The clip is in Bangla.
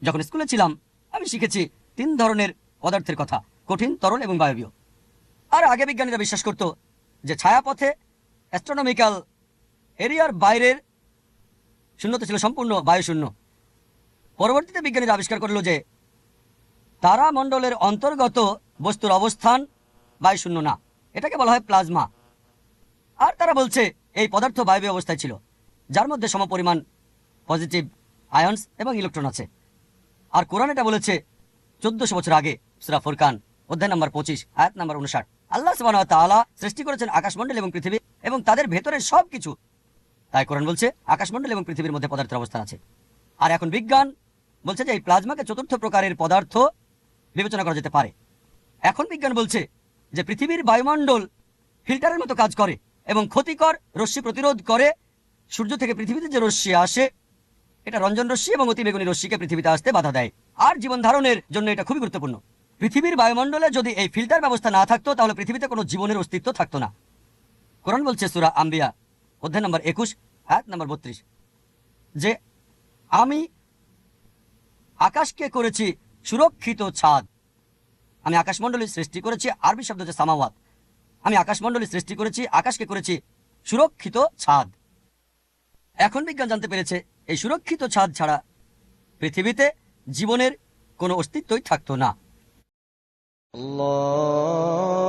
যখন স্কুলে ছিলাম আমি শিখেছি 3 ধরনের পদার্থের কথা: কঠিন, তরল এবং বায়বীয়। আর আগে বিজ্ঞানীরা বিশ্বাস করত যে ছায়াপথে অ্যাস্ট্রোনমিক্যাল এরিয়ার বাইরের শূন্যতা ছিল সম্পূর্ণ বায়ুশূন্য। পরবর্তীতে বিজ্ঞানীরা আবিষ্কার করল যে তারামণ্ডলের অন্তর্গত বস্তুর অবস্থান বায়ুশূন্য না, এটাকে বলা হয় প্লাজমা। আর তারা বলছে এই পদার্থ বায়বীয় অবস্থায় ছিল, যার মধ্যে সমপরিমাণ পজিটিভ আয়ন্স এবং ইলেকট্রন আছে। আর কোরআন এটা বলেছে 1400 বছর আগে, সূরা ফুরকান অধ্যায় নম্বর 25 আয়াত নম্বর 59। আল্লাহ সুবহানাহু ওয়া তাআলা সৃষ্টি করেছেন আকাশমণ্ডল এবং পৃথিবী এবং তাদের ভেতরের সবকিছু। তাই কোরআন বলছে আকাশমণ্ডল এবং পৃথিবীর মধ্যে পদার্থের অবস্থান আছে। আর এখন বিজ্ঞান বলছে যে এই প্লাজমাকে চতুর্থ প্রকারের পদার্থ বিবেচনা করা যেতে পারে। এখন বিজ্ঞান বলছে যে পৃথিবীর বায়ুমণ্ডল ফিল্টারের মতো কাজ করে এবং ক্ষতিকর রশ্মি প্রতিরোধ করে। সূর্য থেকে পৃথিবীতে যে রশ্মি আসে এটা রঞ্জন রশ্মি এবং অতিবেগুনি রশ্মিকে পৃথিবীতে আসতে বাধা দেয়। আর জীবন ধারণের জন্য এটা খুবই গুরুত্বপূর্ণ। পৃথিবীর বায়ুমণ্ডলে যদি এই ফিল্টার ব্যবস্থা না থাকতো তাহলে পৃথিবীতে কোনো জীবনের অস্তিত্ব থাকতো না। কোরআন বলছে সূরা আম্বিয়া অধ্যায় নম্বর 21 আয়াত নম্বর 32 যে আমি আকাশকে করেছি সুরক্ষিত ছাদ। আমি আকাশমণ্ডলী সৃষ্টি করেছি, আরবি শব্দ হচ্ছে সামাওয়াত। আমি আকাশমণ্ডলী সৃষ্টি করেছি, আকাশকে করেছি সুরক্ষিত ছাদ। এখন বিজ্ঞান জানতে পেরেছে এই সুরক্ষিত ছাদ ছাড়া পৃথিবীতে জীবনের কোনো অস্তিত্বই থাকতো না। الله